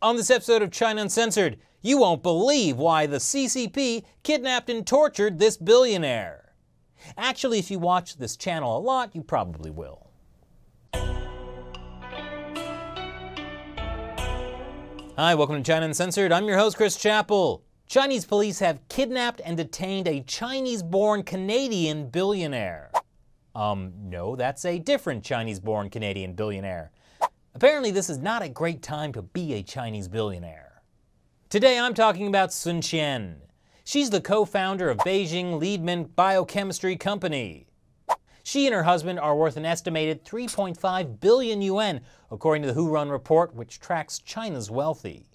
On this episode of China Uncensored, you won't believe why the CCP kidnapped and tortured this billionaire. Actually, if you watch this channel a lot, you probably will. Hi, welcome to China Uncensored. I'm your host, Chris Chappell. Chinese police have kidnapped and detained a Chinese-born Canadian billionaire. No, that's a different Chinese-born Canadian billionaire. Apparently, this is not a great time to be a Chinese billionaire. Today, I'm talking about Sun Qian. She's the co-founder of Beijing Liedman Biochemistry Company. She and her husband are worth an estimated 3.5 billion yuan, according to the Who-Run report, which tracks China's wealthy.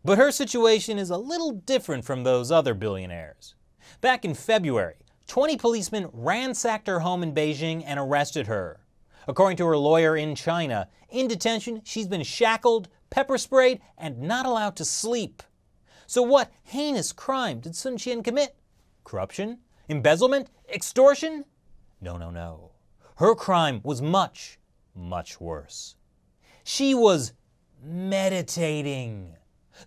But her situation is a little different from those other billionaires. Back in February, 20 policemen ransacked her home in Beijing and arrested her. According to her lawyer in China, in detention, she's been shackled, pepper sprayed, and not allowed to sleep. So what heinous crime did Sun Qian commit? Corruption? Embezzlement? Extortion? No. Her crime was much, much worse. She was meditating.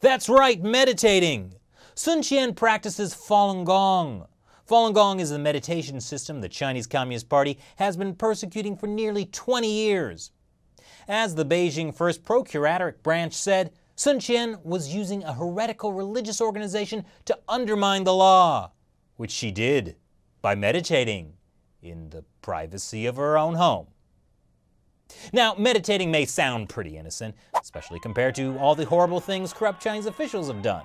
That's right, meditating. Sun Qian practices Falun Gong. Falun Gong is a meditation system the Chinese Communist Party has been persecuting for nearly 20 years. As the Beijing First Procuratorate branch said, Sun Qian was using a heretical religious organization to undermine the law, which she did by meditating in the privacy of her own home. Now, meditating may sound pretty innocent, especially compared to all the horrible things corrupt Chinese officials have done.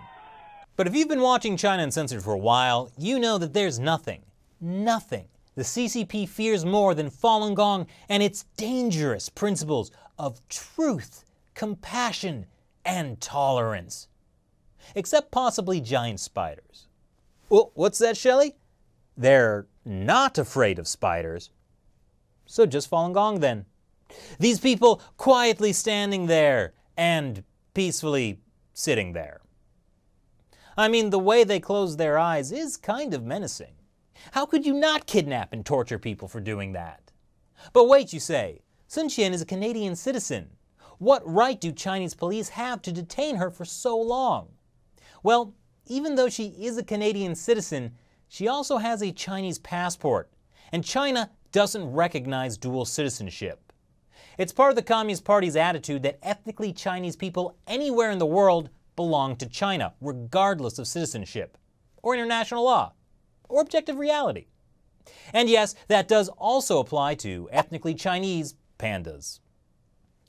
But if you've been watching China Uncensored for a while, you know that there's nothing the CCP fears more than Falun Gong and its dangerous principles of truth, compassion, and tolerance. Except possibly giant spiders. Well, what's that, Shelley? They're not afraid of spiders. So just Falun Gong then. These people quietly standing there and peacefully sitting there. I mean, the way they close their eyes is kind of menacing. How could you not kidnap and torture people for doing that? But wait, you say, Sun Qian is a Canadian citizen. What right do Chinese police have to detain her for so long? Well, even though she is a Canadian citizen, she also has a Chinese passport, and China doesn't recognize dual citizenship. It's part of the Communist Party's attitude that ethnically Chinese people anywhere in the world belong to China, regardless of citizenship, or international law, or objective reality. And yes, that does also apply to ethnically Chinese pandas.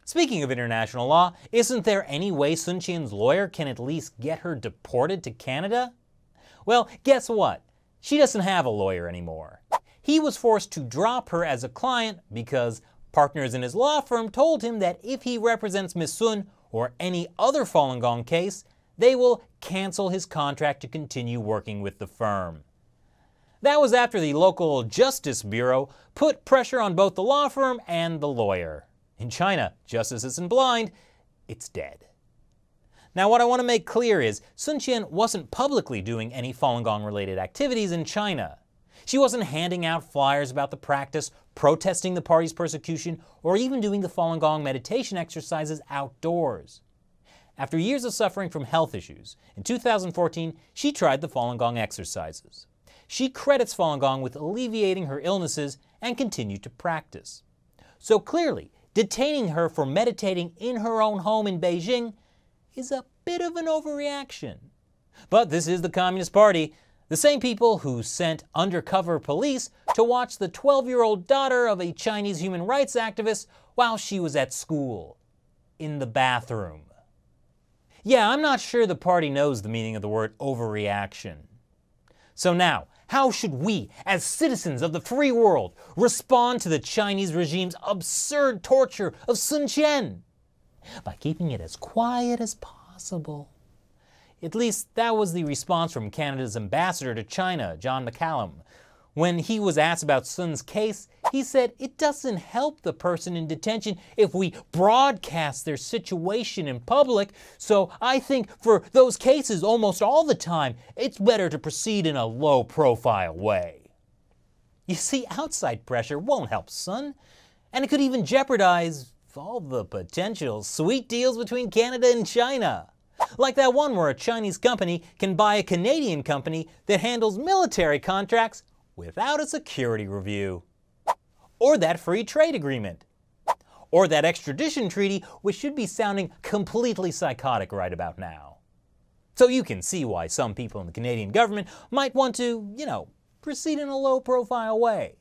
Speaking of international law, isn't there any way Sun Qian's lawyer can at least get her deported to Canada? Well, guess what? She doesn't have a lawyer anymore. He was forced to drop her as a client because partners in his law firm told him that if he represents Ms. Sun or any other Falun Gong case, they will cancel his contract to continue working with the firm. That was after the local Justice Bureau put pressure on both the law firm and the lawyer. In China, justice isn't blind, it's dead. Now, what I want to make clear is Sun Qian wasn't publicly doing any Falun Gong related activities in China. She wasn't handing out flyers about the practice, protesting the party's persecution, or even doing the Falun Gong meditation exercises outdoors. After years of suffering from health issues, in 2014, she tried the Falun Gong exercises. She credits Falun Gong with alleviating her illnesses and continued to practice. So clearly, detaining her for meditating in her own home in Beijing is a bit of an overreaction. But this is the Communist Party, the same people who sent undercover police to watch the 12-year-old daughter of a Chinese human rights activist while she was at school, in the bathroom. Yeah, I'm not sure the party knows the meaning of the word overreaction. So now, how should we, as citizens of the free world, respond to the Chinese regime's absurd torture of Sun Qian? By keeping it as quiet as possible. At least that was the response from Canada's ambassador to China, John McCallum. When he was asked about Sun's case, he said it doesn't help the person in detention if we broadcast their situation in public, so I think for those cases almost all the time, it's better to proceed in a low-profile way. You see, outside pressure won't help Sun, and it could even jeopardize all the potential sweet deals between Canada and China. Like that one where a Chinese company can buy a Canadian company that handles military contracts without a security review. Or that free trade agreement. Or that extradition treaty, which should be sounding completely psychotic right about now. So you can see why some people in the Canadian government might want to, proceed in a low-profile way.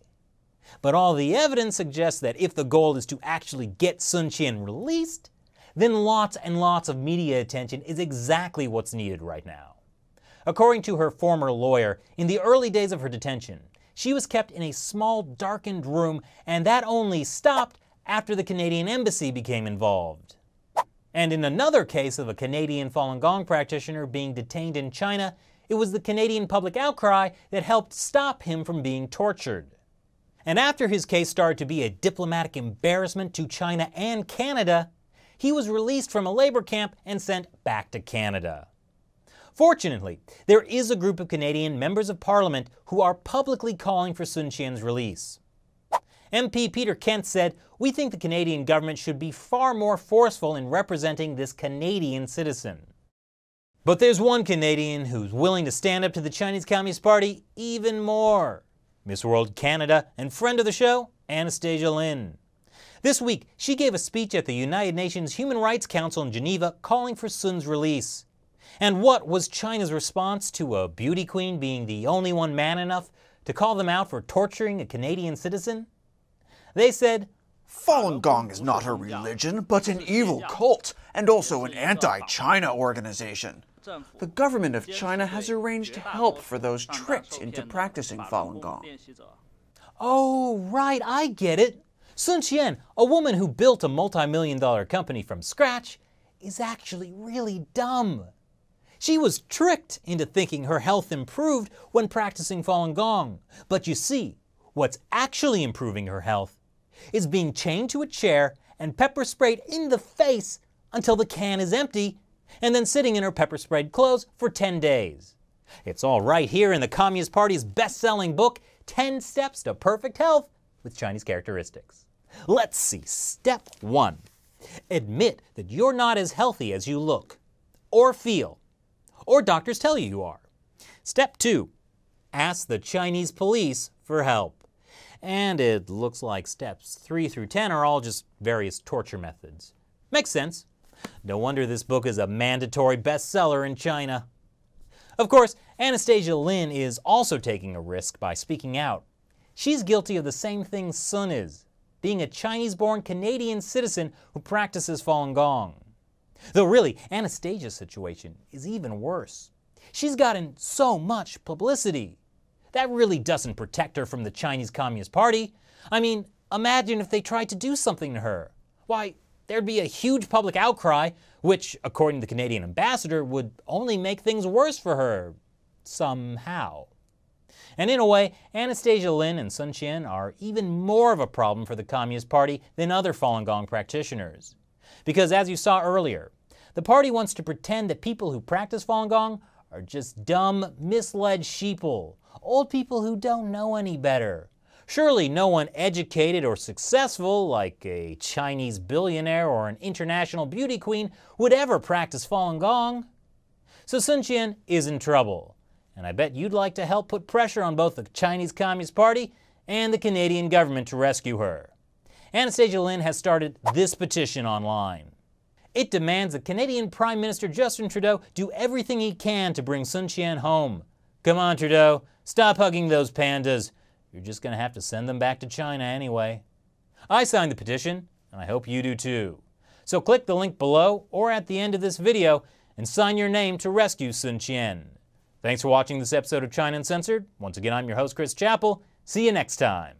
But all the evidence suggests that if the goal is to actually get Sun Qian released, then lots and lots of media attention is exactly what's needed right now. According to her former lawyer, in the early days of her detention, she was kept in a small, darkened room, and that only stopped after the Canadian embassy became involved. And in another case of a Canadian Falun Gong practitioner being detained in China, it was the Canadian public outcry that helped stop him from being tortured. And after his case started to be a diplomatic embarrassment to China and Canada, he was released from a labor camp and sent back to Canada. Fortunately, there is a group of Canadian members of Parliament who are publicly calling for Sun Qian's release. MP Peter Kent said, "We think the Canadian government should be far more forceful in representing this Canadian citizen." But there's one Canadian who's willing to stand up to the Chinese Communist Party even more. Miss World Canada and friend of the show, Anastasia Lin. This week, she gave a speech at the United Nations Human Rights Council in Geneva calling for Sun's release. And what was China's response to a beauty queen being the only one man enough to call them out for torturing a Canadian citizen? They said, Falun Gong is not a religion, but an evil cult, and also an anti-China organization. The government of China has arranged help for those tricked into practicing Falun Gong. Oh, right, I get it. Sun Qian, a woman who built a multi-million-dollar company from scratch, is actually really dumb. She was tricked into thinking her health improved when practicing Falun Gong. But you see, what's actually improving her health is being chained to a chair and pepper sprayed in the face until the can is empty, and then sitting in her pepper-sprayed clothes for 10 days. It's all right here in the Communist Party's best-selling book, 10 Steps to Perfect Health with Chinese Characteristics. Let's see. Step 1. Admit that you're not as healthy as you look, or feel, or doctors tell you you are. Step 2. Ask the Chinese police for help. And it looks like steps 3 through 10 are all just various torture methods. Makes sense. No wonder this book is a mandatory bestseller in China. Of course, Anastasia Lin is also taking a risk by speaking out. She's guilty of the same thing Sun is, being a Chinese-born Canadian citizen who practices Falun Gong. Though really, Anastasia's situation is even worse. She's gotten so much publicity. That really doesn't protect her from the Chinese Communist Party. I mean, imagine if they tried to do something to her. Why, there'd be a huge public outcry, which, according to the Canadian ambassador, would only make things worse for her, somehow. And in a way, Anastasia Lin and Sun Qian are even more of a problem for the Communist Party than other Falun Gong practitioners. Because as you saw earlier, the party wants to pretend that people who practice Falun Gong are just dumb, misled sheeple, old people who don't know any better. Surely no one educated or successful, like a Chinese billionaire or an international beauty queen, would ever practice Falun Gong. So Sun Qian is in trouble, and I bet you'd like to help put pressure on both the Chinese Communist Party and the Canadian government to rescue her. Anastasia Lin has started this petition online. It demands that Canadian Prime Minister Justin Trudeau do everything he can to bring Sun Qian home. Come on, Trudeau, stop hugging those pandas. You're just going to have to send them back to China anyway. I signed the petition, and I hope you do too. So click the link below or at the end of this video and sign your name to rescue Sun Qian. Thanks for watching this episode of China Uncensored. Once again, I'm your host, Chris Chappell. See you next time.